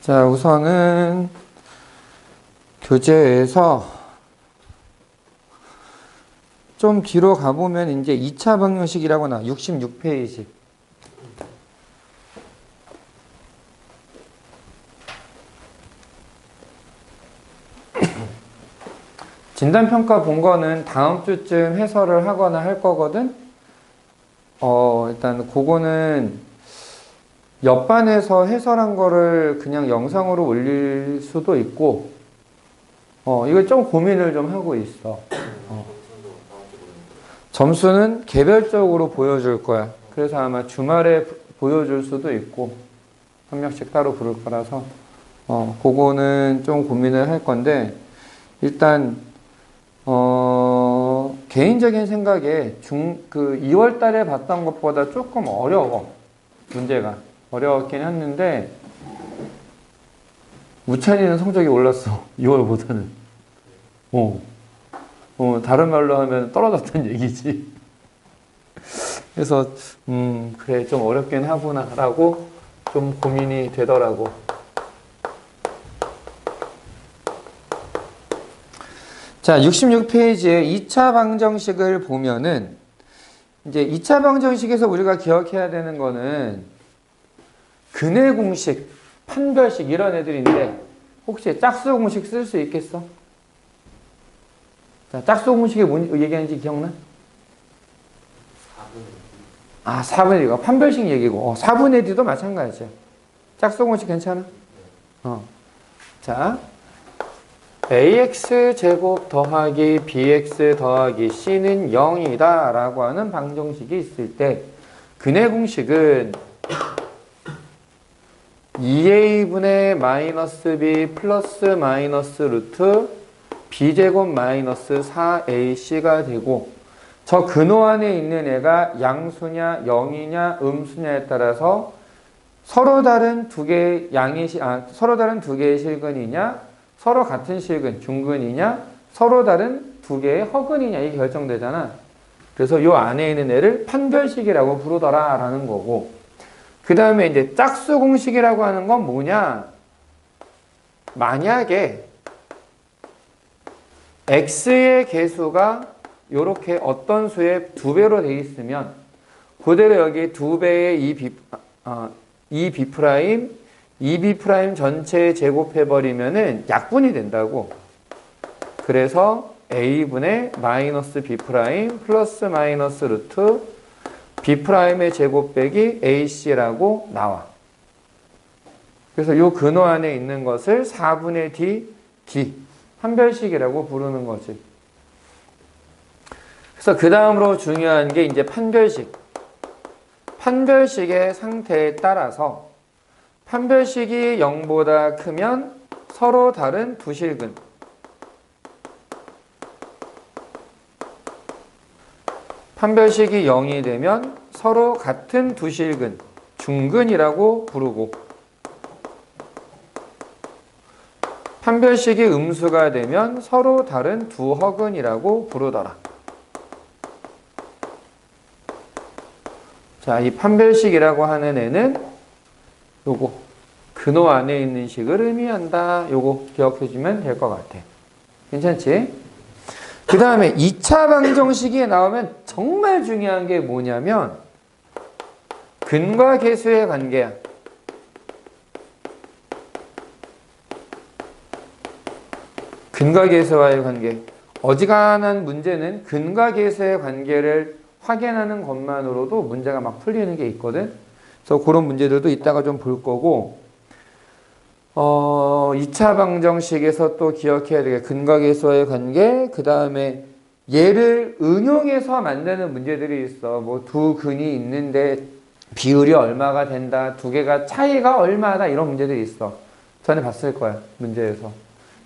자, 우선은 교재에서 좀 뒤로 가보면 이제 2차 방정식이라고 나와. 66페이지. 진단평가 본 거는 다음 주쯤 해설을 하거나 할 거거든? 일단 그거는 옆반에서 해설한 거를 그냥 영상으로 올릴 수도 있고, 이거 좀 고민을 좀 하고 있어. 점수는 개별적으로 보여줄 거야. 그래서 아마 주말에 보여줄 수도 있고, 한 명씩 따로 부를 거라서, 그거는 좀 고민을 할 건데, 일단, 개인적인 생각에 2월 달에 봤던 것보다 조금 어려워. 문제가. 어려웠긴 했는데, 우찬이는 성적이 올랐어. 2월보다는. 다른 말로 하면 떨어졌다는 얘기지. 그래서, 그래, 좀 어렵긴 하구나, 라고 좀 고민이 되더라고. 자, 66페이지에 2차 방정식을 보면은, 이제 2차 방정식에서 우리가 기억해야 되는 거는, 근해 공식, 판별식, 이런 애들인데, 혹시 짝수 공식 쓸 수 있겠어? 자, 짝수 공식이 뭔 얘기하는지 기억나? 4분의 1. 판별식 얘기고, 4분의 1도 마찬가지야. 짝수 공식 괜찮아? 자, ax제곱 더하기 bx 더하기 c는 0이다 라고 하는 방정식이 있을 때, 근해 공식은 2a분의 마이너스 b 플러스 마이너스 루트 b제곱 마이너스 4ac가 되고, 저 근호 안에 있는 애가 양수냐 0이냐 음수냐에 따라서 서로 다른 두 개의 서로 다른 두 개의 실근이냐, 서로 같은 실근 중근이냐, 서로 다른 두 개의 허근이냐, 이게 결정되잖아. 그래서 요 안에 있는 애를 판별식이라고 부르더라 라는 거고, 그 다음에 이제 짝수 공식이라고 하는 건 뭐냐? 만약에 x의 개수가 요렇게 어떤 수의 2배로 돼 있으면 그대로 여기 2배의 2b', 2b' 전체 제곱해버리면은 약분이 된다고. 그래서 a분의 마이너스 b' 플러스 마이너스 루트 b'의 제곱 빼기 ac라고 나와. 그래서 요 근호 안에 있는 것을 4분의 d 판별식이라고 부르는 거지. 그래서 그 다음으로 중요한 게 이제 판별식. 판별식의 상태에 따라서 판별식이 0보다 크면 서로 다른 두 실근, 판별식이 0이 되면 서로 같은 두 실근, 중근이라고 부르고, 판별식이 음수가 되면 서로 다른 두 허근이라고 부르더라. 자, 이 판별식이라고 하는 애는 요거 근호 안에 있는 식을 의미한다. 요거 기억해주면 될 것 같아. 괜찮지? 그 다음에 2차 방정식이 나오면 정말 중요한 게 뭐냐면 근과 계수의 관계야. 근과 계수와의 관계. 어지간한 문제는 근과 계수의 관계를 확인하는 것만으로도 문제가 막 풀리는 게 있거든. 그래서 그런 문제들도 이따가 좀 볼 거고, 2차 방정식에서 또 기억해야 되게 근과 계수와의 관계, 그 다음에 얘를 응용해서 만드는 문제들이 있어. 뭐 두 근이 있는데 비율이 얼마가 된다, 두 개가 차이가 얼마다, 이런 문제들이 있어. 전에 봤을 거야, 문제에서.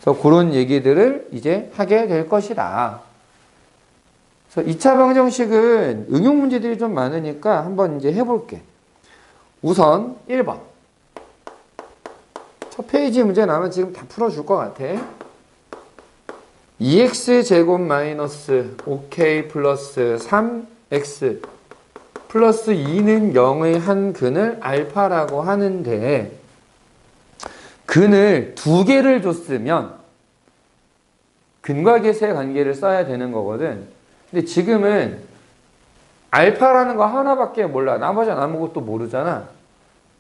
그래서 그런 얘기들을 이제 하게 될 것이다. 그래서 2차 방정식은 응용 문제들이 좀 많으니까 한번 이제 해볼게. 우선 1번. 첫 페이지 문제 나오면 지금 다 풀어줄 것 같아. 2x제곱 마이너스 5k 플러스 3x 플러스 2는 0의 한 근을 알파라고 하는데, 근을 두 개를 줬으면 근과 계수의 관계를 써야 되는 거거든. 근데 지금은 알파라는 거 하나밖에 몰라. 나머지는 아무것도 모르잖아.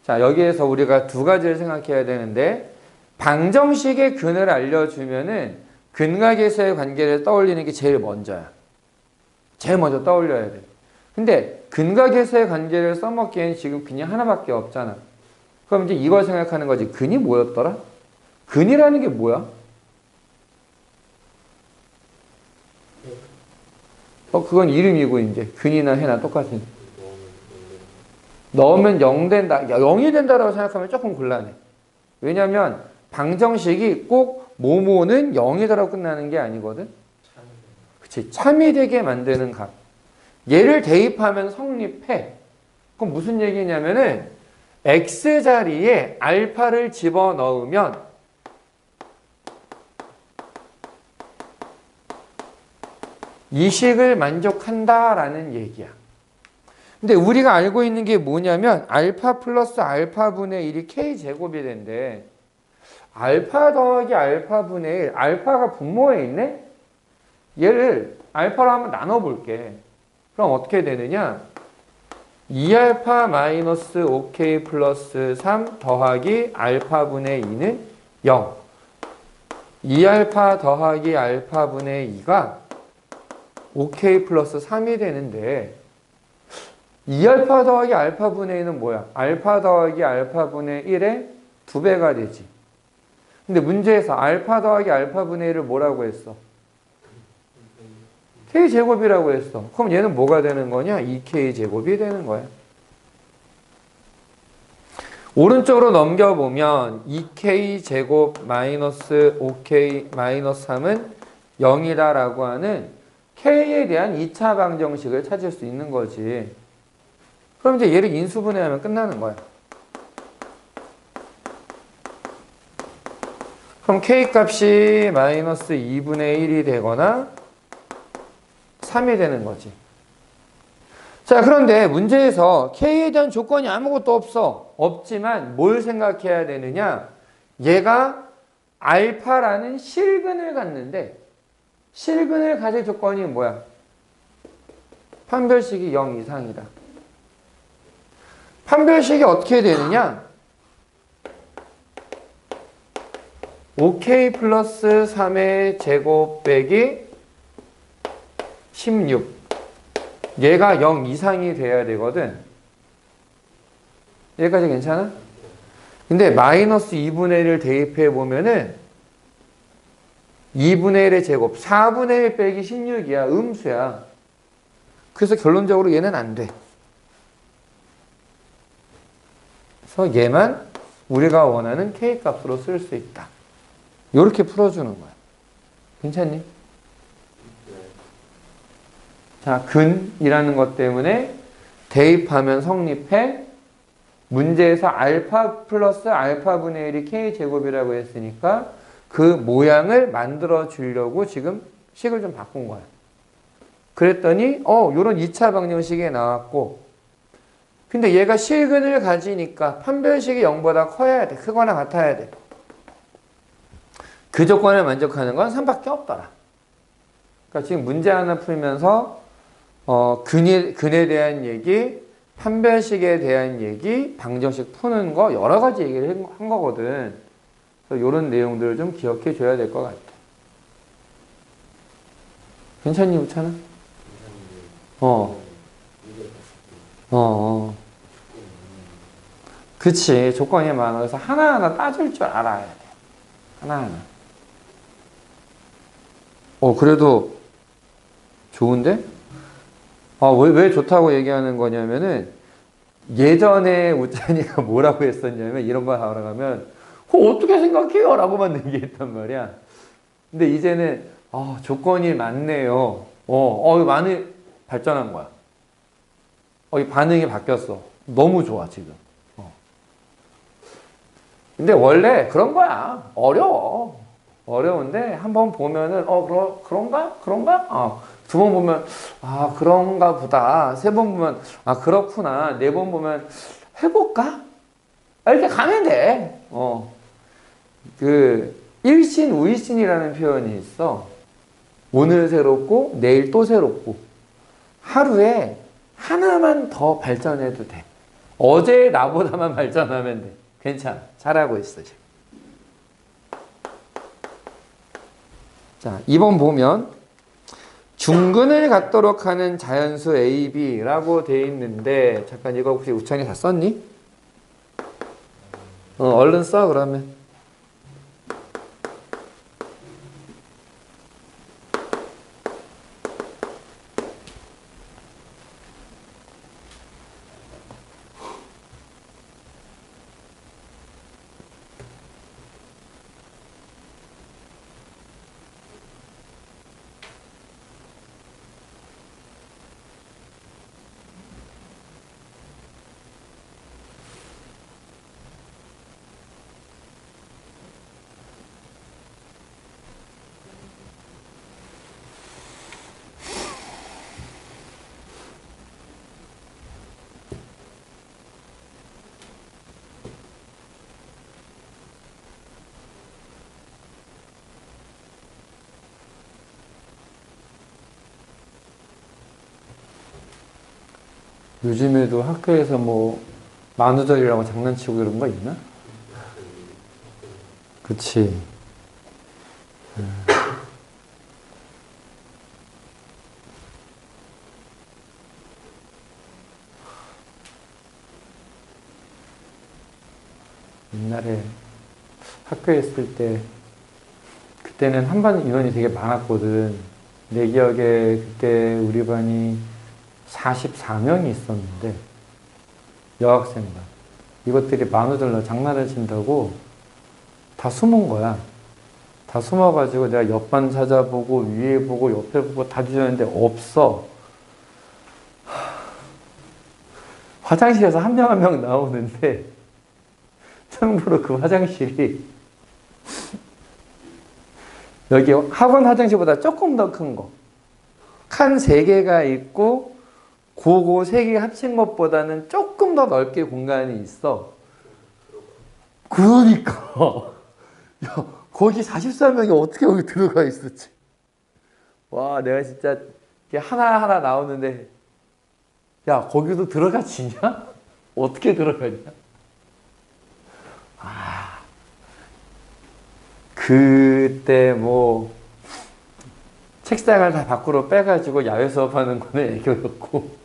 자, 여기에서 우리가 두 가지를 생각해야 되는데, 방정식의 근을 알려주면은 근과 계수의 관계를 떠올리는 게 제일 먼저야. 제일 먼저 떠올려야 돼. 근데 근과 계수의 관계를 써먹기엔 지금 근이 하나밖에 없잖아. 그럼 이제 이걸 생각하는 거지. 근이 뭐였더라? 근이라는 게 뭐야? 그건 이름이고, 이제 근이나 해나 똑같은. 넣으면 0 된다. 0이 된다라고 생각하면 조금 곤란해. 왜냐면 방정식이 꼭 뭐뭐는 0이다라고 끝나는 게 아니거든. 그치? 참이 되게 만드는 값. 얘를 대입하면 성립해. 그럼 무슨 얘기냐면은 x자리에 알파를 집어넣으면 이 식을 만족한다라는 얘기야. 근데 우리가 알고 있는 게 뭐냐면 알파 플러스 알파분의 1이 k제곱이 된대. 알파 더하기 알파분의 1. 알파가 분모에 있네? 얘를 알파로 한번 나눠볼게. 그럼 어떻게 되느냐? 2알파 마이너스 5k 플러스 3 더하기 알파분의 2는 0. 2알파 더하기 알파분의 2가 5k 플러스 3이 되는데 2알파 더하기 알파분의 2는 뭐야? 알파 더하기 알파분의 1의 2배가 되지. 근데 문제에서 알파 더하기 알파분의 1을 뭐라고 했어? k제곱이라고 했어. 그럼 얘는 뭐가 되는 거냐? 2k제곱이 되는 거야. 오른쪽으로 넘겨보면 2k제곱 마이너스 5k 마이너스 3은 0이다 라고 하는 k에 대한 2차 방정식을 찾을 수 있는 거지. 그럼 이제 얘를 인수분해하면 끝나는 거야. 그럼 k 값이 마이너스 2분의 1이 되거나 3이 되는 거지. 자, 그런데 문제에서 k에 대한 조건이 아무것도 없어. 없지만 뭘 생각해야 되느냐? 얘가 알파라는 실근을 갖는데 실근을 가질 조건이 뭐야? 판별식이 0 이상이다. 판별식이 어떻게 되느냐? 5k 플러스 3의 제곱 빼기 16. 얘가 0 이상이 돼야 되거든. 여기까지 괜찮아? 근데 마이너스 2분의 1을 대입해 보면은 2분의 1의 제곱 4분의 1 빼기 16이야. 음수야. 그래서 결론적으로 얘는 안 돼. 그래서 얘만 우리가 원하는 k 값으로 쓸 수 있다. 이렇게 풀어주는 거야. 괜찮니? 자, 근이라는 것 때문에 대입하면 성립해. 문제에서 알파 플러스 알파분의 1이 k제곱이라고 했으니까 그 모양을 만들어 주려고 지금 식을 좀 바꾼 거야. 그랬더니 요런 2차 방정식이 나왔고, 근데 얘가 실근을 가지니까 판별식이 0보다 커야 돼. 크거나 같아야 돼. 그 조건을 만족하는 건 3밖에 없더라. 그러니까 지금 문제 하나 풀면서 근에 대한 얘기, 판별식에 대한 얘기, 방정식 푸는 거 여러 가지 얘기를 한 거거든. 그래서 이런 내용들을 좀 기억해 줘야 될 것 같아. 괜찮니, 우찬아? 그치. 조건이 많아. 그래서 하나하나 따질 줄 알아야 돼. 하나하나. 그래도 좋은데? 왜 좋다고 얘기하는 거냐면은, 예전에 우찬이가 뭐라고 했었냐면, 이런 거 하러 가면, 어떻게 생각해요? 라고만 얘기했단 말이야. 근데 이제는, 조건이 많네요. 많이 발전한 거야. 이 반응이 바뀌었어. 너무 좋아, 지금. 근데 원래 그런 거야. 어려워. 어려운데, 한 번 보면은, 그런가? 두 번 보면, 그런가 보다. 세 번 보면, 그렇구나. 네 번 보면, 해볼까? 이렇게 가면 돼. 그 일신 우일신이라는 표현이 있어. 오늘 새롭고 내일 또 새롭고 하루에 하나만 더 발전해도 돼. 어제 나보다만 발전하면 돼. 괜찮아. 잘하고 있어 지금. 자, 2번 보면 중근을 갖도록 하는 자연수 A, B라고 돼 있는데 잠깐 이거 혹시 우창이 다 썼니? 얼른 써 그러면. 요즘에도 학교에서 뭐 만우절이라고 장난치고 이런 거 있나? 그치. 옛날에 학교에 있을 때 그때는 한 반 인원이 되게 많았거든. 내 기억에 그때 우리 반이 44명이 있었는데 여학생반 이것들이 만우절날 장난을 친다고 다 숨은 거야. 다 숨어가지고 내가 옆반 찾아보고 위에 보고 옆에 보고 다 뒤졌는데 없어. 화장실에서 한 명 한 명 나오는데 참고로 그 화장실이 여기 학원 화장실보다 조금 더 큰 거. 칸 3개가 있고 고거 3개 합친 것보다는 조금 더 넓게 공간이 있어. 그러니까 야, 거기 44명이 어떻게 여기 들어가 있었지? 와, 내가 진짜 하나하나 나오는데 야, 거기도 들어가 지냐? 어떻게 들어가냐? 아, 그때 뭐 책상을 다 밖으로 빼가지고 야외 수업하는 거는 애교였고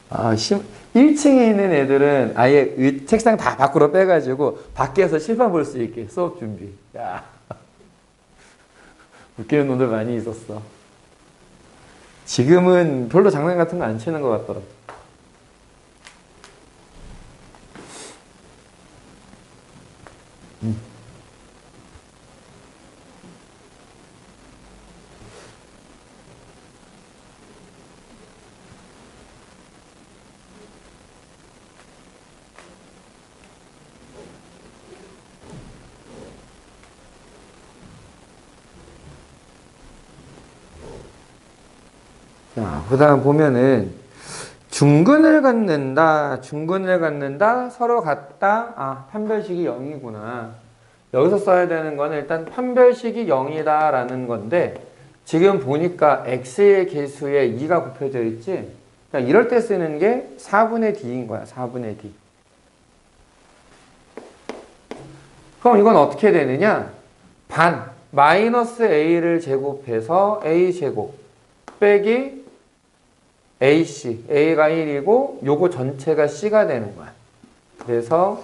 1층에 있는 애들은 아예 책상 다 밖으로 빼가지고 밖에서 실판 볼 수 있게 수업 준비. 야, 웃기는 놈들 많이 있었어. 지금은 별로 장난 같은 거 안 치는 것 같더라고. 자, 그 다음 보면은 중근을 갖는다, 중근을 갖는다, 서로 같다, 판별식이 0이구나. 여기서 써야 되는 거는 일단 판별식이 0이다 라는 건데 지금 보니까 x의 개수에 2가 곱해져 있지? 그러니까 이럴 때 쓰는 게 4분의 d인 거야, 4분의 d. 그럼 이건 어떻게 되느냐? 반, 마이너스 a를 제곱해서 a 제곱 빼기 AC, A가 1이고 요거 전체가 C가 되는 거야. 그래서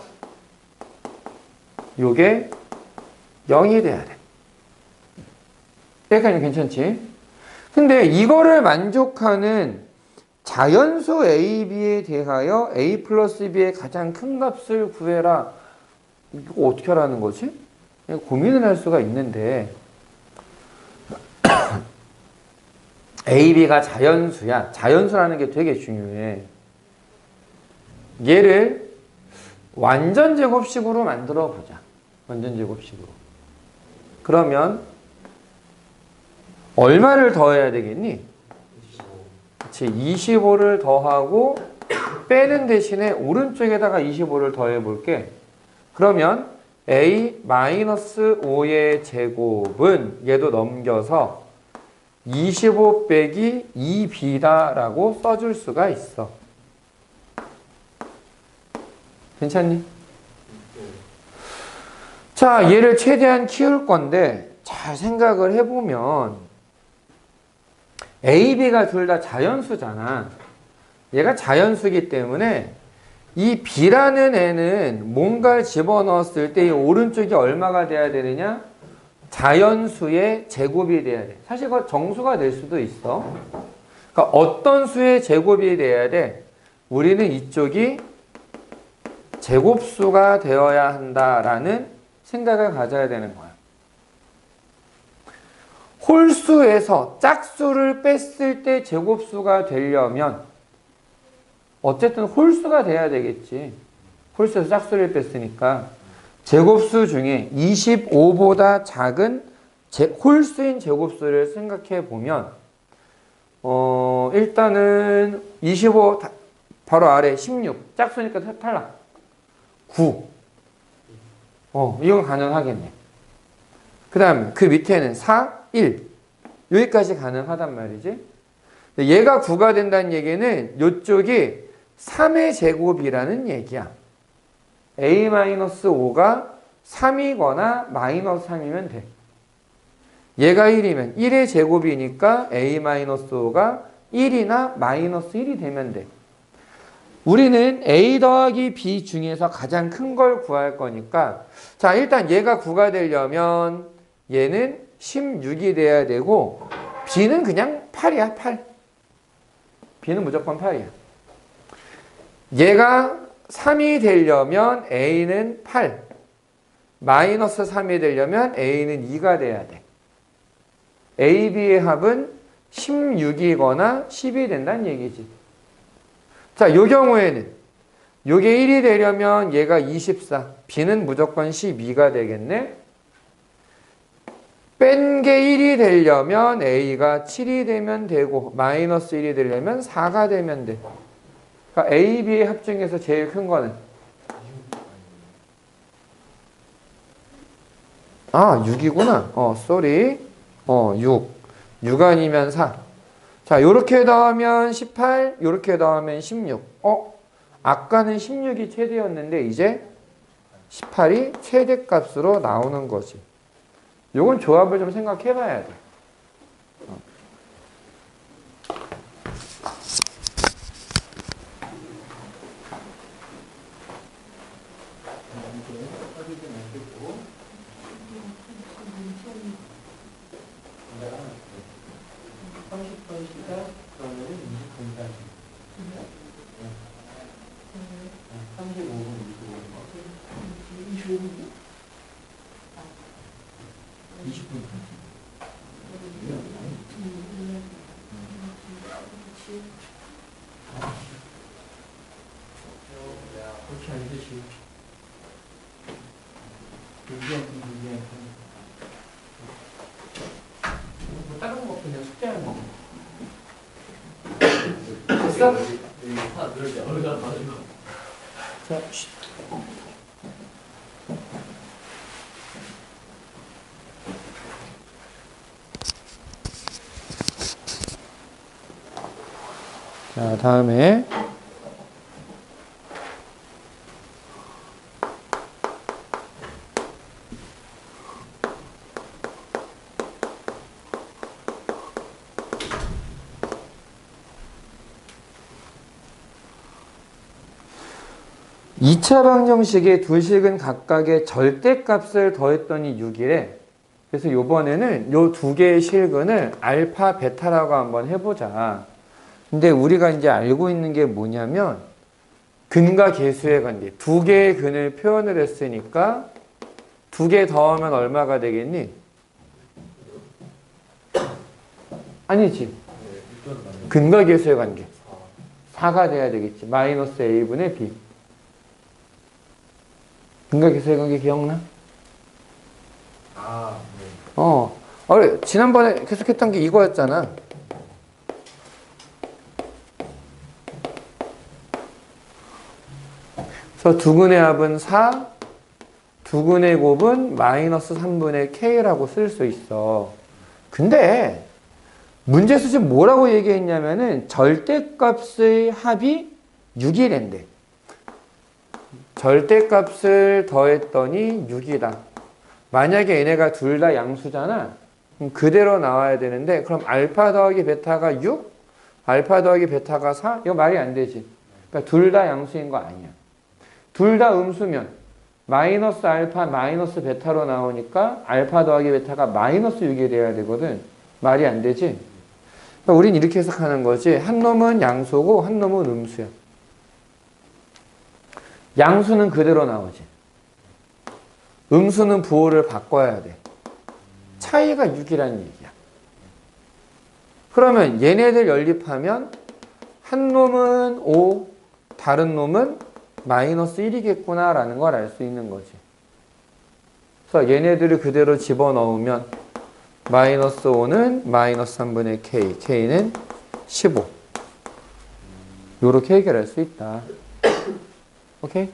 요게 0이 돼야 돼. 여기까지 괜찮지? 근데 이거를 만족하는 자연수 A, B에 대하여 A 플러스 B의 가장 큰 값을 구해라. 이거 어떻게 하라는 거지? 고민을 할 수가 있는데 A, B가 자연수야. 자연수라는 게 되게 중요해. 얘를 완전 제곱식으로 만들어 보자. 완전 제곱식으로. 그러면 얼마를 더해야 되겠니? 그치, 25를 더하고 빼는 대신에 오른쪽에다가 25를 더해 볼게. 그러면 a-5의 제곱은 얘도 넘겨서 25 빼기 2b다라고 써줄 수가 있어. 괜찮니? 자, 얘를 최대한 키울 건데 잘 생각을 해보면 A, B가 둘 다 자연수잖아. 얘가 자연수기 때문에 이 B라는 애는 뭔가를 집어넣었을 때 이 오른쪽이 얼마가 돼야 되느냐? 자연수의 제곱이 돼야 돼. 사실 그거 정수가 될 수도 있어. 그러니까 어떤 수의 제곱이 돼야 돼? 우리는 이쪽이 제곱수가 되어야 한다라는 생각을 가져야 되는 거야. 홀수에서 짝수를 뺐을 때 제곱수가 되려면 어쨌든 홀수가 돼야 되겠지. 홀수에서 짝수를 뺐으니까 제곱수 중에 25보다 작은 홀수인 제곱수를 생각해 보면 일단은 25 바로 아래 16 짝수니까 탈락 9 이건 가능하겠네. 그 다음 그 밑에는 4, 1 여기까지 가능하단 말이지. 얘가 9가 된다는 얘기는 이쪽이 3의 제곱이라는 얘기야. a-5가 3이거나 마이너스 3이면 돼. 얘가 1이면 1의 제곱이니까 a-5가 1이나 마이너스 1이 되면 돼. 우리는 a 더하기 b 중에서 가장 큰 걸 구할 거니까 자 일단 얘가 9가 되려면 얘는 16이 돼야 되고 b는 그냥 8이야. 8. b는 무조건 8이야. 얘가 3이 되려면 a는 8 마이너스 3이 되려면 a는 2가 돼야 돼. a, b의 합은 16이거나 10이 된다는 얘기지. 자, 이 경우에는 요게 1이 되려면 얘가 24 b는 무조건 12가 되겠네. 뺀 게 1이 되려면 a가 7이 되면 되고 마이너스 1이 되려면 4가 되면 돼. 그러니까 a, b의 합 중에서 제일 큰 거는 6이구나. 쏘리. 6 아니면 4. 자, 요렇게 더하면 18, 요렇게 더하면 16. 아까는 16이 최대였는데 이제 18이 최대값으로 나오는 거지. 요건 조합을 좀 생각해 봐야 돼. 다른 거 그냥 숙제하는 거. 됐어? 자, 자, 다음에 2차 방정식의 두 식은 각각의 절대값을 더했더니 6이래. 그래서 이번에는 요 두 개의 실근을 알파, 베타라고 한번 해보자. 근데 우리가 이제 알고 있는 게 뭐냐면 근과 계수의 관계. 두 개의 근을 표현을 했으니까 두 개 더하면 얼마가 되겠니? 아니지. 근과 계수의 관계. 4가 돼야 되겠지. 마이너스 a분의 b. 근과 계수의 관계 기억나? 네. 지난번에 계속했던 게 이거였잖아. 그래서 두 근의 합은 4, 두근의 곱은 마이너스 3분의 K라고 쓸 수 있어. 근데 문제에서 지금 뭐라고 얘기했냐면은 절대값의 합이 6이랜데. 절대값을 더했더니 6이다. 만약에 얘네가 둘 다 양수잖아. 그럼 그대로 나와야 되는데 그럼 알파 더하기 베타가 6? 알파 더하기 베타가 4? 이거 말이 안 되지. 그러니까 둘 다 양수인 거 아니야. 둘 다 음수면 마이너스 알파 마이너스 베타로 나오니까 알파 더하기 베타가 마이너스 6이 돼야 되거든. 말이 안 되지. 그러니까 우린 이렇게 해석하는 거지. 한 놈은 양수고 한 놈은 음수야. 양수는 그대로 나오지. 음수는 부호를 바꿔야 돼. 차이가 6이라는 얘기야. 그러면 얘네들 연립하면 한 놈은 5, 다른 놈은 마이너스 1이겠구나 라는 걸 알 수 있는 거지. 그래서 얘네들을 그대로 집어넣으면 마이너스 5는 마이너스 3분의 K, K는 15. 요렇게 해결할 수 있다. 오케이?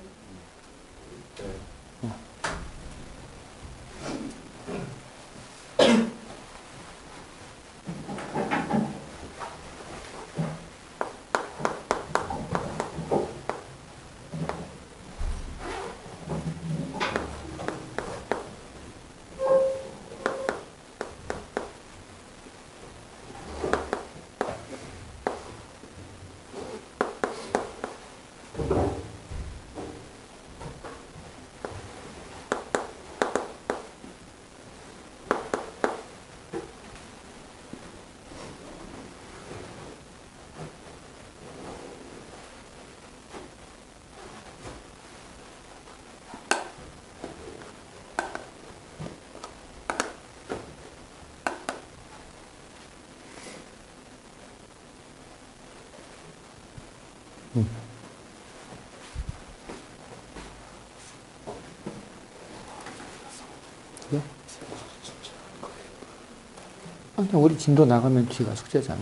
우리 진도 나가면 뒤가 숙제잖아.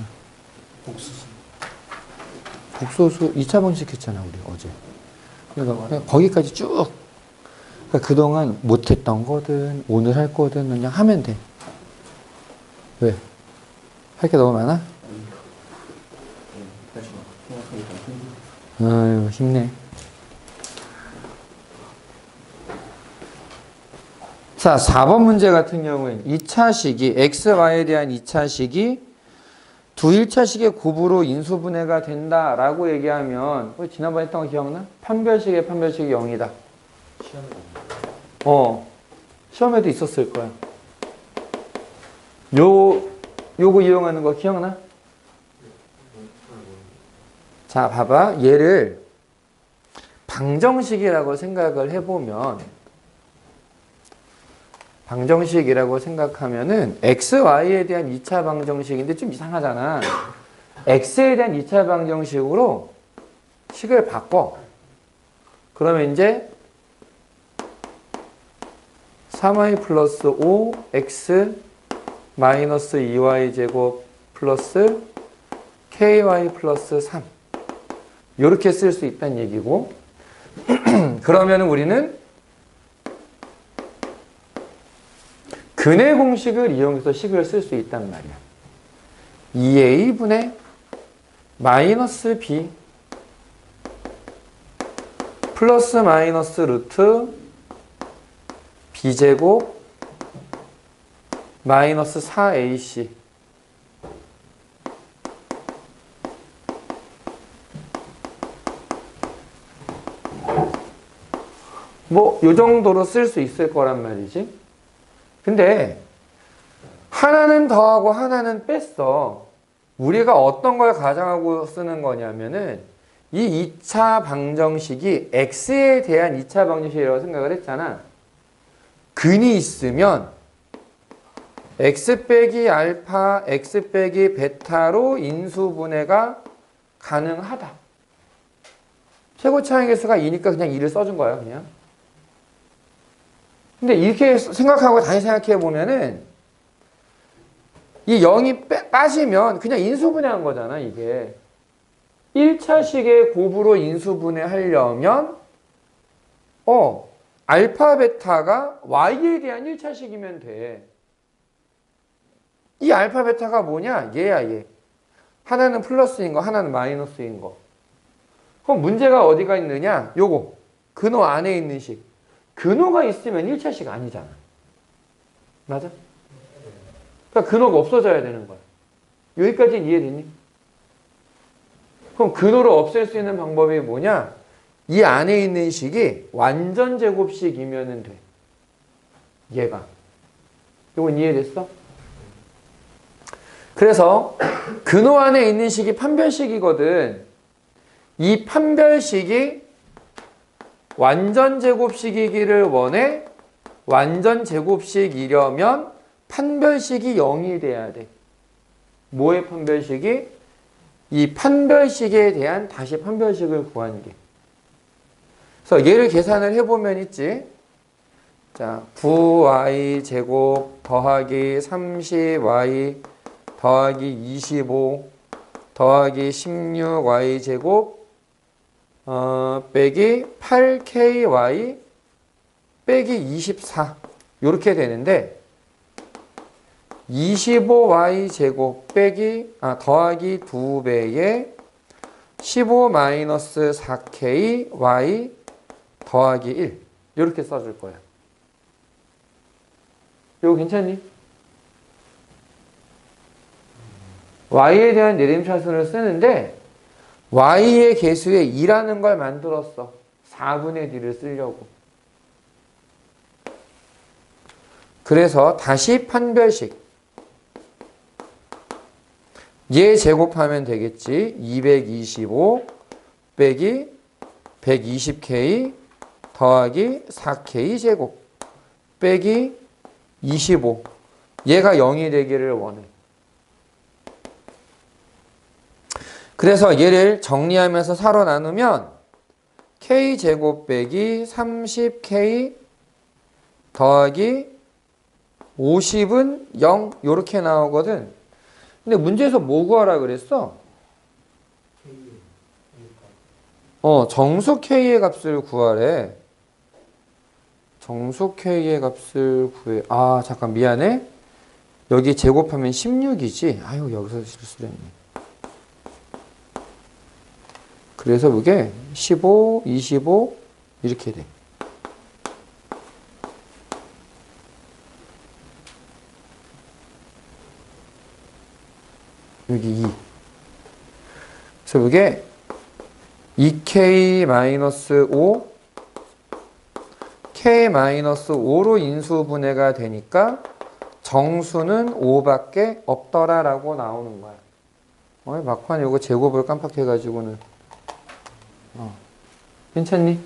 복소수 2차 방식 했잖아, 우리 어제. 그러니까 그냥 거기까지 쭉. 그러니까 그동안 못했던 거든, 오늘 할 거든 그냥 하면 돼. 왜? 할 게 너무 많아? 아유, 힘내. 자, 4번 문제 같은 경우엔 2차식이 x, y에 대한 2차식이 두 1차식의 곱으로 인수분해가 된다라고 얘기하면 우리 지난번에 했던 거 기억나? 판별식의 판별식이 0이다. 시험에도 있었을 거야. 요거 이용하는 거 기억나? 자, 봐봐. 얘를 방정식이라고 생각을 해보면 방정식이라고 생각하면은 x, y에 대한 2차 방정식인데 좀 이상하잖아. x에 대한 2차 방정식으로 식을 바꿔. 그러면 이제 3y 플러스 5x 마이너스 2y 제곱 플러스 ky 플러스 3 이렇게 쓸 수 있다는 얘기고 그러면 우리는 근의 공식을 이용해서 식을 쓸 수 있단 말이야. 2a분의 마이너스 b 플러스 마이너스 루트 b제곱 마이너스 4ac 뭐 요 정도로 쓸 수 있을 거란 말이지. 근데 하나는 더하고 하나는 뺐어. 우리가 어떤 걸 가정하고 쓰는 거냐면은 이 2차 방정식이 x에 대한 2차 방정식이라고 생각을 했잖아. 근이 있으면 x 빼기 알파, x 빼기 베타로 인수분해가 가능하다. 최고 차항 개수가 2니까 그냥 2를 써준 거야, 그냥. 근데 이렇게 생각하고 다시 생각해 보면은 이 0이 빠지면 그냥 인수분해한 거잖아, 이게. 1차식의 곱으로 인수분해 하려면 알파, 베타가 y에 대한 1차식이면 돼. 이 알파, 베타가 뭐냐? 얘야, 얘. 하나는 플러스인 거, 하나는 마이너스인 거. 그럼 문제가 어디가 있느냐? 요거. 근호 안에 있는 식. 근호가 있으면 1차식 아니잖아. 맞아? 그러니까 근호가 없어져야 되는 거야. 여기까지는 이해되니? 그럼 근호를 없앨 수 있는 방법이 뭐냐? 이 안에 있는 식이 완전 제곱식이면 돼. 얘가. 이건 이해됐어? 그래서 근호 안에 있는 식이 판별식이거든. 이 판별식이 완전 제곱식이기를 원해. 완전 제곱식이려면 판별식이 0이 돼야 돼. 뭐의 판별식이? 이 판별식에 대한 다시 판별식을 구하는 게. 그래서 얘를 계산을 해보면 있지. 자, 9y 제곱 더하기 30y 더하기 25 더하기 16y 제곱 빼기 8ky 빼기 24 이렇게 되는데 25y 제곱 빼기 더하기 2배에 15 마이너스 4k y 더하기 1 이렇게 써줄 거야. 이거 괜찮니? y에 대한 내림차순을 쓰는데 y의 개수에 2라는 걸 만들었어. 4분의 d를 쓰려고. 그래서 다시 판별식. 얘 제곱하면 되겠지. 225 빼기 120k 더하기 4k 제곱 빼기 25. 얘가 0이 되기를 원해. 그래서 얘를 정리하면서 4로 나누면 k제곱 빼기 30k 더하기 50은 0 이렇게 나오거든. 근데 문제에서 뭐 구하라 그랬어? 정수 k의 값을 구하래. 정수 k의 값을 구해. 아, 잠깐 미안해. 여기 제곱하면 16이지. 아유, 여기서 실수를 했네. 그래서 이게 15, 25 이렇게 돼. 여기 2. 그래서 이게 2k-5 k-5로 인수분해가 되니까 정수는 5밖에 없더라라고 나오는 거야. 막판 이거 제곱을 깜빡해가지고는 괜찮니?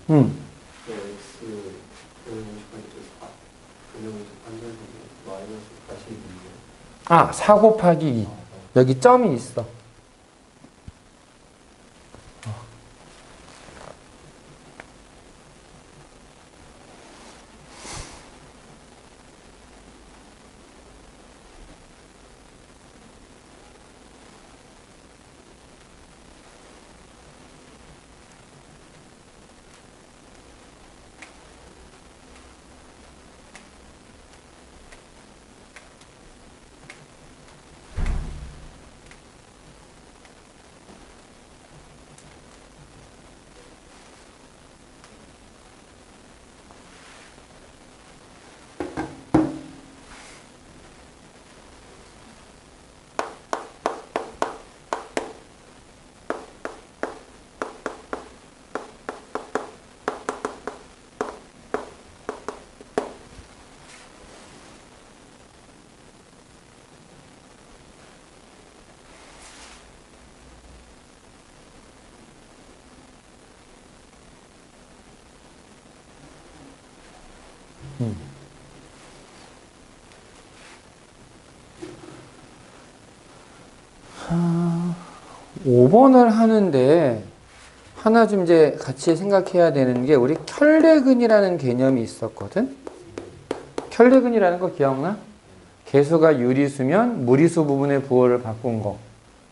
x 근형식 판단식이 마이너스 42. 아, 4 곱하기 2. 여기 점이 있어. 아, 5번을 하는데 하나 좀 이제 같이 생각해야 되는 게 우리 켤레근이라는 개념이 있었거든. 켤레근이라는 거 기억나? 개수가 유리수면 무리수 부분의 부호를 바꾼 거.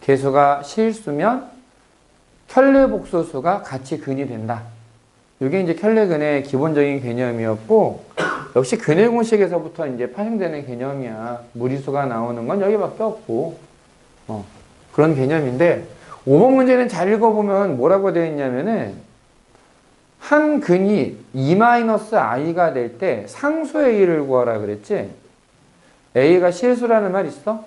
개수가 실수면 켤레복소수가 같이 근이 된다. 이게 이제 켤레근의 기본적인 개념이었고, 역시 근의 공식에서부터 이제 파생되는 개념이야. 무리수가 나오는 건 여기밖에 없고, 그런 개념인데, 5번 문제는 잘 읽어보면 뭐라고 되어 있냐면은, 한 근이 2-i가 될 때 상수 a를 구하라 그랬지? a가 실수라는 말 있어?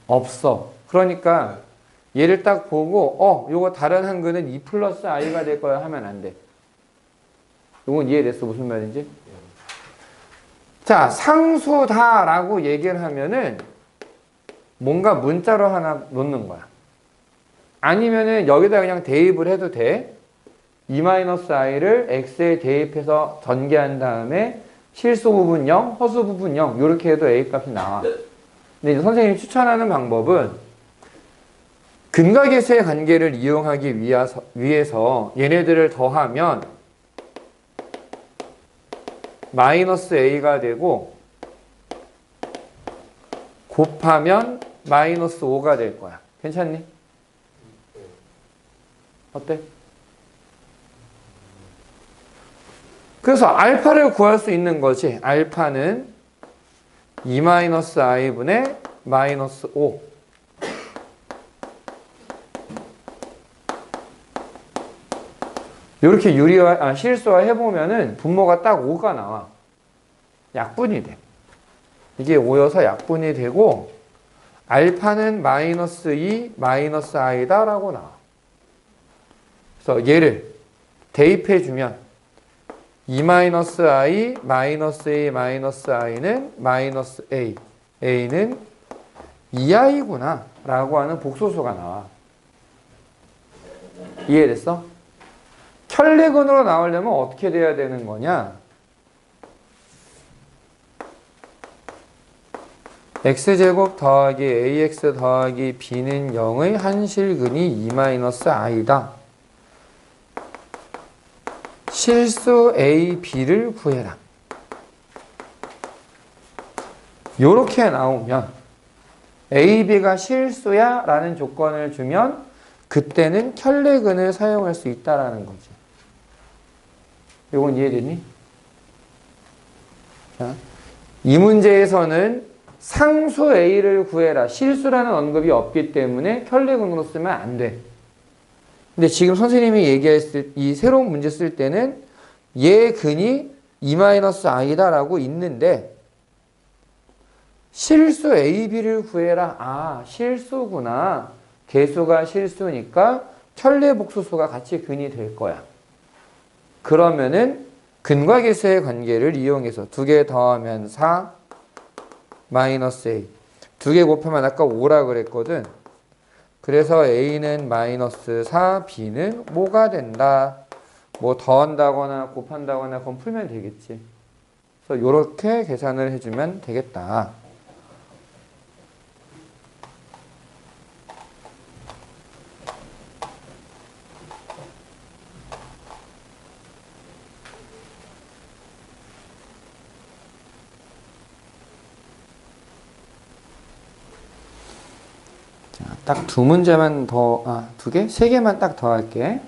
없어. 그러니까 얘를 딱 보고 요거 다른 한 근은 2 플러스 i가 될 거야 하면 안 돼. 이건 이해됐어? 무슨 말인지? 자, 상수다라고 얘기를 하면은 뭔가 문자로 하나 놓는 거야. 아니면은 여기다 그냥 대입을 해도 돼. 2-i를 x에 대입해서 전개한 다음에 실수 부분 0, 허수 부분 0 이렇게 해도 a 값이 나와. 근데 이제 선생님이 추천하는 방법은 근과 계수의 관계를 이용하기 위해서 얘네들을 더하면 마이너스 a가 되고 곱하면 마이너스 5가 될 거야. 괜찮니? 어때? 그래서 알파를 구할 수 있는 거지. 알파는 2-i분의 마이너스 5. 이렇게 실수화 해보면은 분모가 딱 5가 나와. 약분이 돼. 이게 5여서 약분이 되고, 알파는 마이너스 2, 마이너스 i다 라고 나와. 그래서 얘를 대입해주면 2-i, 마이너스 a, 마이너스 i는 마이너스 a, a는 2i구나 라고 하는 복소수가 나와. 이해됐어? 켤레근으로 나오려면 어떻게 돼야 되는 거냐? x제곱 더하기 ax 더하기 b는 0의 한실근이 2-i다. 실수 a, b를 구해라. 요렇게 나오면 a, b가 실수야 라는 조건을 주면 그때는 켤레근을 사용할 수 있다라는 거지. 이건 이해되니? 자, 이 문제에서는 상수 a를 구해라. 실수라는 언급이 없기 때문에 켤레근으로 쓰면 안 돼. 근데 지금 선생님이 얘기했을 이 새로운 문제 쓸 때는 얘 근이 2-i다 라고 있는데 실수 a, b를 구해라. 아, 실수구나. 개수가 실수니까 켤레복소수가 같이 근이 될 거야. 그러면은 근과 계수의 관계를 이용해서 2개 더하면 4 마이너스 a 2개 곱하면 아까 5라 그랬거든. 그래서 a는 마이너스 4, b는 5가 된다. 뭐 더한다거나 곱한다거나 그건 풀면 되겠지. 그래서 이렇게 계산을 해주면 되겠다. 딱 두 문제만 더, 두 개? 세 개만 딱 더 할게.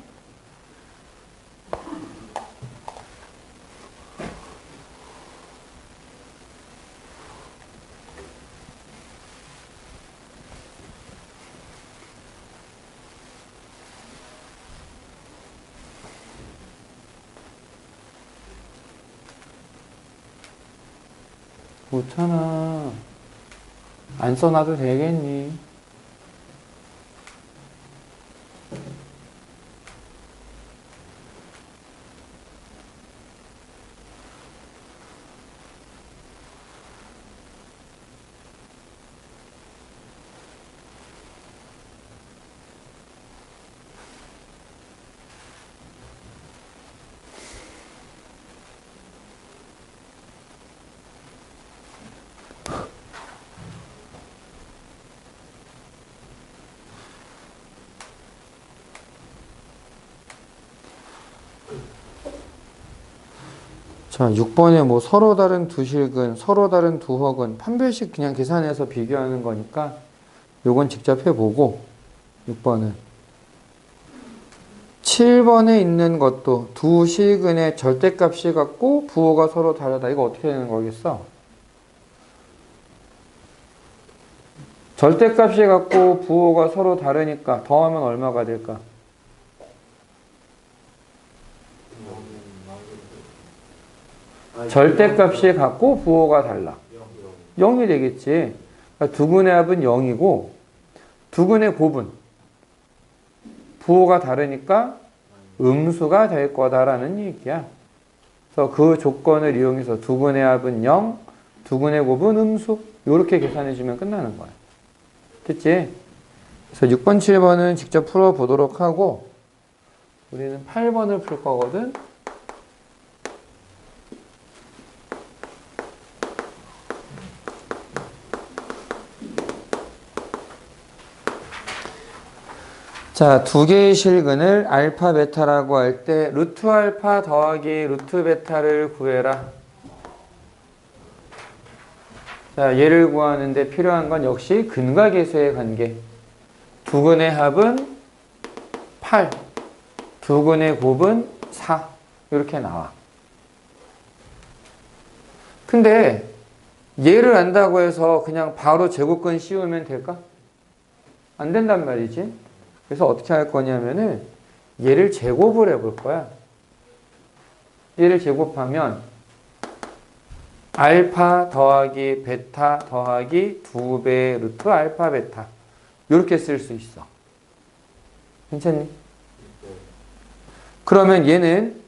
못하나. 안 써놔도 되겠니? 자, 6번에 뭐 서로 다른 두 실근, 서로 다른 두 허근, 판별식 그냥 계산해서 비교하는 거니까 요건 직접 해보고 6번은 7번에 있는 것도 두 실근의 절대값이 같고 부호가 서로 다르다. 이거 어떻게 되는 거겠어? 절대값이 같고 부호가 서로 다르니까 더하면 얼마가 될까? 절대값이 같고 부호가 달라. 0이 되겠지. 그러니까 두근의 합은 0이고 두근의 곱은 부호가 다르니까 음수가 될 거다라는 얘기야. 그래서 그 조건을 이용해서 두근의 합은 0, 두근의 곱은 음수. 이렇게 계산해 주면 끝나는 거야. 됐지? 그래서 6번, 7번은 직접 풀어보도록 하고 우리는 8번을 풀 거거든. 자, 두 개의 실근을 알파, 베타라고 할 때 루트 알파 더하기 루트 베타를 구해라. 자, 얘를 구하는데 필요한 건 역시 근과 계수의 관계. 두근의 합은 8, 두근의 곱은 4. 이렇게 나와. 근데 얘를 안다고 해서 그냥 바로 제곱근 씌우면 될까? 안 된단 말이지. 그래서 어떻게 할 거냐면은 얘를 제곱을 해볼 거야. 얘를 제곱하면 알파 더하기 베타 더하기 2배 루트 알파 베타 이렇게 쓸 수 있어. 괜찮니? 그러면 얘는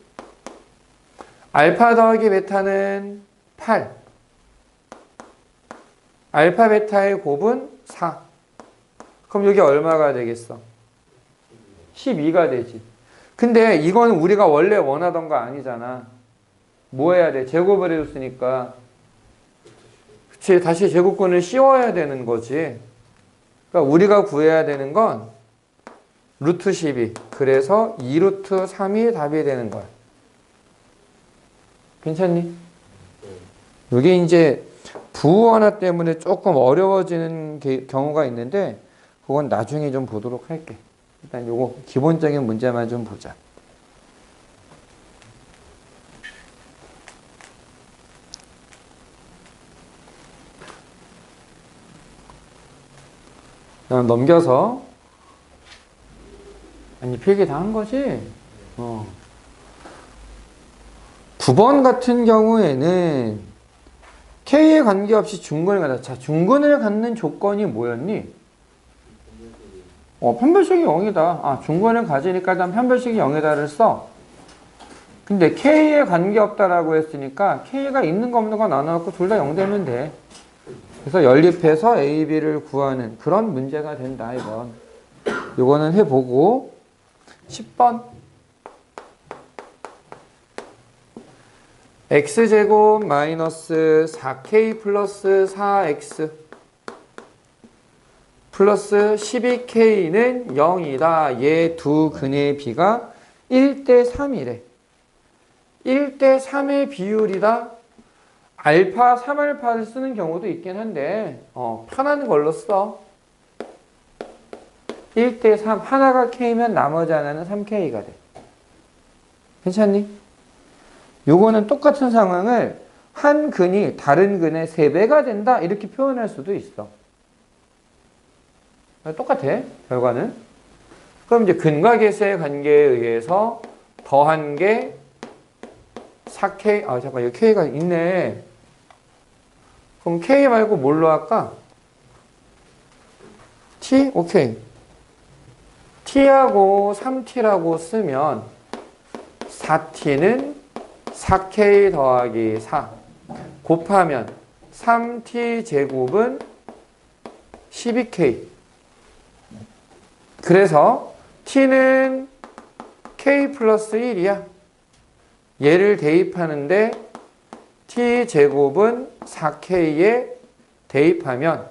알파 더하기 베타는 8, 알파 베타의 곱은 4. 그럼 여기 얼마가 되겠어? 12가 되지. 근데 이건 우리가 원래 원하던 거 아니잖아. 뭐 해야 돼? 제곱을 해줬으니까. 그치, 다시 제곱근을 씌워야 되는 거지. 그러니까 우리가 구해야 되는 건 루트 12. 그래서 2루트 3이 답이 되는 거야. 괜찮니? 이게 이제 부호 하나 때문에 조금 어려워지는 경우가 있는데 그건 나중에 좀 보도록 할게. 일단 요거 기본적인 문제만 좀 보자. 넘겨서 아니 필기 다 한 거지? 9번 같은 경우에는 K에 관계없이 중근을 갖다. 자, 중근을 갖는 조건이 뭐였니? 판별식이 0이다. 중근을 가지니까 일단 판별식이 0이다를 써. 근데 K에 관계없다라고 했으니까 K가 있는 거 없는 거 나눠갖고 둘 다 0 되면 돼. 그래서 연립해서 A, B를 구하는 그런 문제가 된다, 이건. 요거는 해보고 10번 x제곱 마이너스 4k 플러스 4x 플러스 12k는 0이다. 얘 두 근의 비가 1대 3이래. 1대 3의 비율이다. 알파 3알파를 쓰는 경우도 있긴 한데 편한 걸로 써. 1대 3 하나가 k면 나머지 하나는 3k가 돼. 괜찮니? 요거는 똑같은 상황을 한 근이 다른 근의 3배가 된다 이렇게 표현할 수도 있어. 똑같아 결과는. 그럼 이제 근과 계수의 관계에 의해서 더한 게 4k 잠깐 여기 k가 있네. 그럼 k 말고 뭘로 할까? t? 오케이. t하고 3t라고 쓰면 4t는 4k 더하기 4 곱하면 3t 제곱은 12k. 그래서 t는 k 플러스 1이야. 얘를 대입하는데 t 제곱은 4k에 대입하면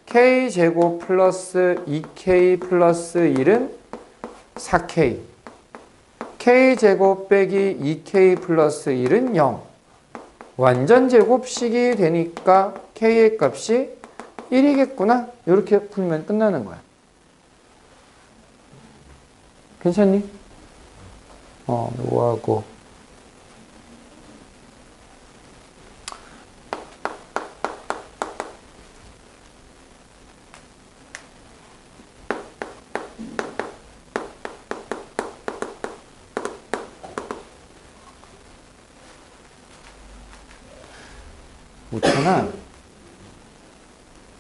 k 제곱 플러스 2k 플러스 1은 4k. k 제곱 빼기 2k 플러스 1은 0. 완전 제곱식이 되니까 k의 값이 1이겠구나. 이렇게 풀면 끝나는 거야. 괜찮니? 요거하고 못하나?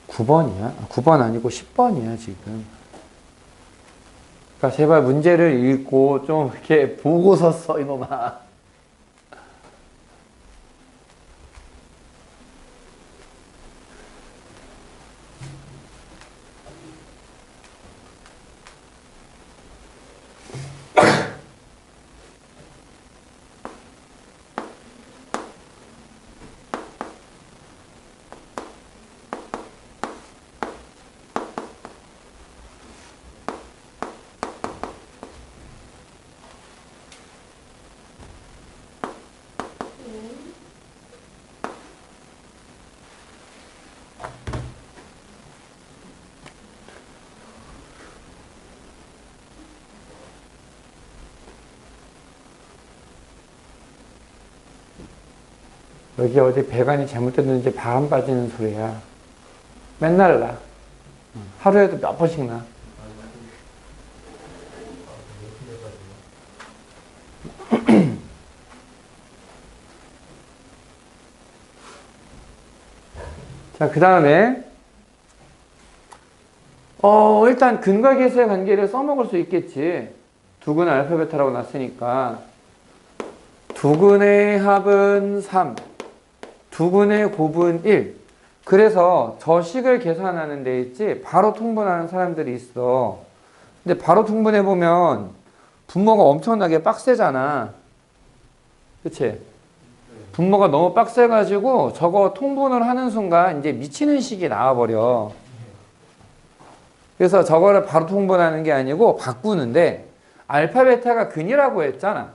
9번이야? 9번 아니고 10번이야 지금. 그러니까 제발 문제를 읽고 좀 이렇게 보고서 써 이놈아. 여기 어디 배관이 잘못됐는지 바람 빠지는 소리야. 맨날 나. 하루에도 몇 번씩 나. 자, 그 다음에 일단 근과 계수의 관계를 써먹을 수 있겠지. 두근 알파 베타라고 났으니까 두근의 합은 3, 두근의 곱은 1. 그래서 저 식을 계산하는 데 있지 바로 통분하는 사람들이 있어. 근데 바로 통분해보면 분모가 엄청나게 빡세잖아. 그치? 분모가 너무 빡세가지고 저거 통분을 하는 순간 이제 미치는 식이 나와버려. 그래서 저거를 바로 통분하는 게 아니고 바꾸는데 알파 베타가 근이라고 했잖아.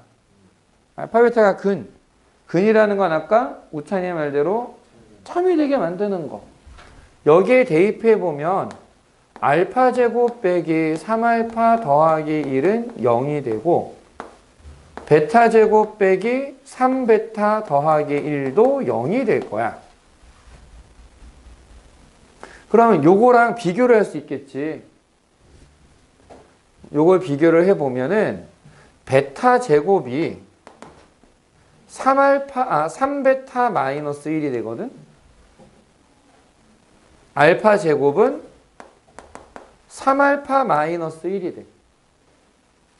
알파 베타가 근이라는 건 아까 우찬이의 말대로 첨이 되게 만드는 거. 여기에 대입해보면 알파 제곱 빼기 3알파 더하기 1은 0이 되고 베타 제곱 빼기 3베타 더하기 1도 0이 될 거야. 그러면 요거랑 비교를 할 수 있겠지. 요걸 비교를 해보면은 베타 제곱이 3베타 마이너스 1이 되거든. 알파 제곱은 3알파 마이너스 1이 돼.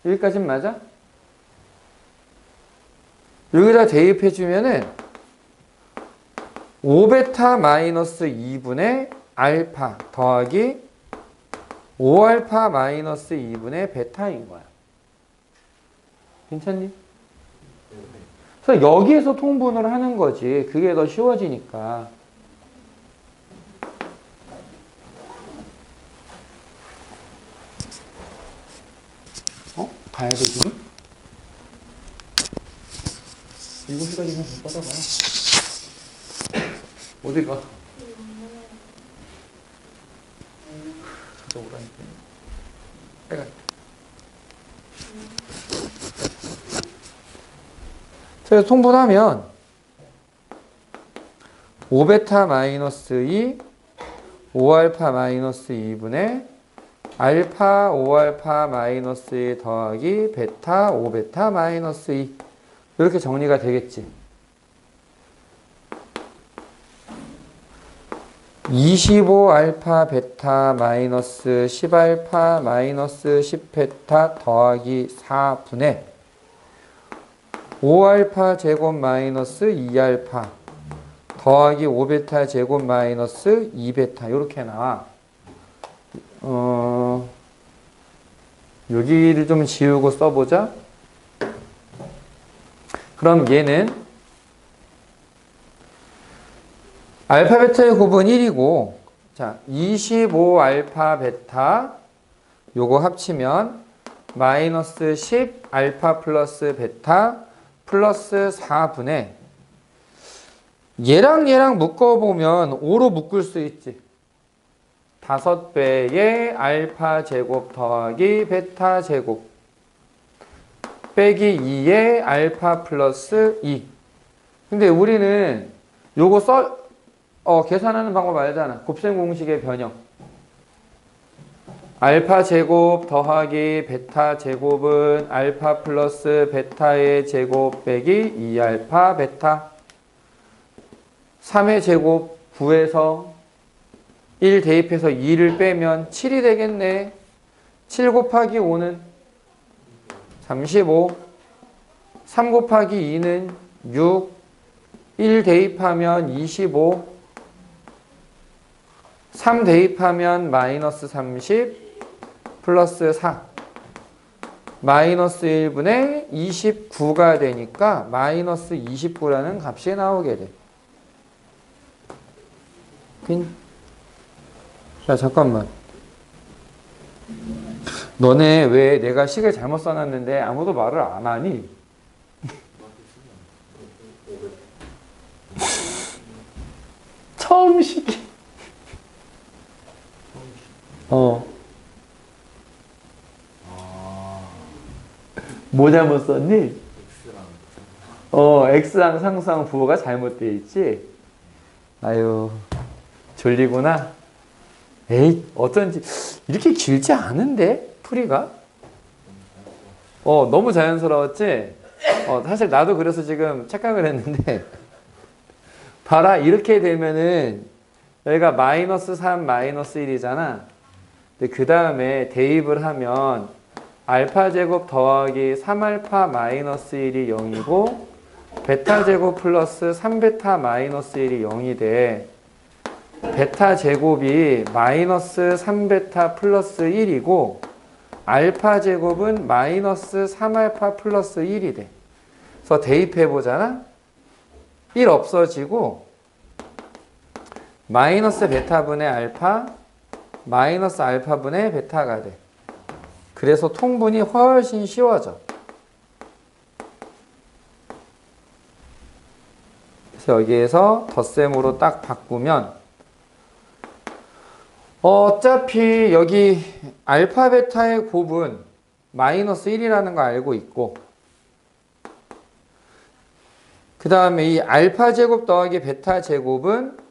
여기까지는 맞아? 여기다 대입해주면은 5베타 마이너스 2분의 알파 더하기 5알파 마이너스 2분의 베타인 거야. 괜찮니? 그래서 여기에서 통분을 하는 거지. 그게 더 쉬워지니까. 가야 돼, 지금? 7시까지는 못 받아봐. 어디 가? 진짜 오라니까. 빨리 가. 그래서 통분하면 5베타 마이너스 2, 5알파 마이너스 2분의 알파 5알파 마이너스 2 더하기 베타 5베타 마이너스 2 이렇게 정리가 되겠지. 25알파 베타 마이너스 10알파 마이너스 10베타 더하기 4분의 5알파 제곱 마이너스 2알파 더하기 5베타 제곱 마이너스 2베타 이렇게 나와. 여기를 좀 지우고 써보자. 그럼 얘는 알파 베타의 곱은 1이고, 자, 25알파 베타 요거 합치면 마이너스 10 알파 플러스 베타 플러스 4분의 얘랑 묶어보면 5로 묶을 수 있지. 5배의 알파 제곱 더하기 베타 제곱 빼기 2의 알파 플러스 2. 근데 우리는 요거 계산하는 방법 알잖아. 곱셈 공식의 변형. 알파 제곱 더하기 베타 제곱은 알파 플러스 베타의 제곱 빼기 2알파 베타. 3의 제곱 9에서 1 대입해서 2를 빼면 7이 되겠네. 7 곱하기 5는 35. 3 곱하기 2는 6. 1 대입하면 25. 3 대입하면 마이너스 30 플러스 4. 마이너스 1분의 29가 되니까 마이너스 29라는 값이 나오게 돼. 야, 잠깐만. 너네 왜 내가 식을 잘못 써놨는데 아무도 말을 안 하니? 처음 식이. 뭐 잘못 썼니? X랑 상수항 부호가 잘못되어 있지? 아유, 졸리구나. 에이, 어쩐지 이렇게 길지 않은데? 풀이가? 너무 자연스러웠지? 사실 나도 그래서 지금 착각을 했는데 봐라, 이렇게 되면은 여기가 마이너스 3, 마이너스 1이잖아. 근데 그 다음에 대입을 하면 알파 제곱 더하기 3알파 마이너스 1이 0이고 베타 제곱 플러스 3베타 마이너스 1이 0이 돼. 베타 제곱이 마이너스 3베타 플러스 1이고 알파 제곱은 마이너스 3알파 플러스 1이 돼. 그래서 대입해 보잖아. 1 없어지고 마이너스 베타분의 알파 마이너스 알파분의 베타가 돼. 그래서 통분이 훨씬 쉬워져. 그래서 여기에서 덧셈으로 딱 바꾸면 어차피 여기 알파 베타의 곱은 마이너스 1이라는 거 알고 있고, 그 다음에 이 알파 제곱 더하기 베타 제곱은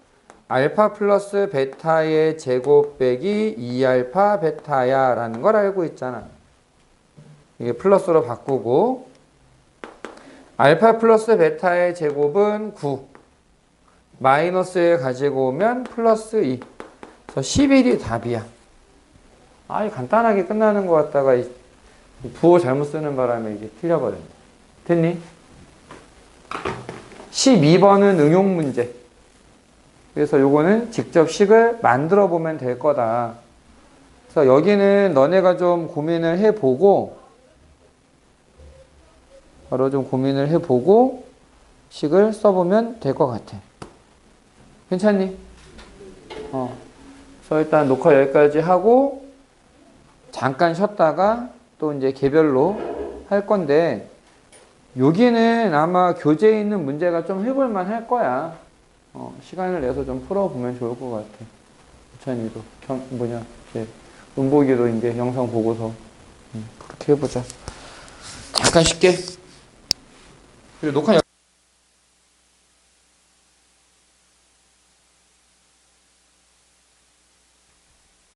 알파 플러스 베타의 제곱 빼기 2알파 베타야 라는 걸 알고 있잖아. 이게 플러스로 바꾸고 알파 플러스 베타의 제곱은 9 마이너스에 가지고 오면 플러스 2. 그래서 11이 답이야. 간단하게 끝나는 것 같다가 이 부호 잘못 쓰는 바람에 이게 틀려버렸네. 됐니? 12번은 응용 문제. 그래서 요거는 직접 식을 만들어 보면 될 거다. 그래서 여기는 너네가 좀 고민을 해보고, 바로 좀 고민을 해보고, 식을 써보면 될 것 같아. 괜찮니? 그래서 일단 녹화 여기까지 하고 잠깐 쉬었다가 또 이제 개별로 할 건데 여기는 아마 교재에 있는 문제가 좀 해볼만 할 거야. 시간을 내서 좀 풀어보면 좋을 것 같아. 우찬이도 이제 문보기도 이제 영상 보고서 그렇게 해보자. 잠깐 쉴게. 그리고 녹화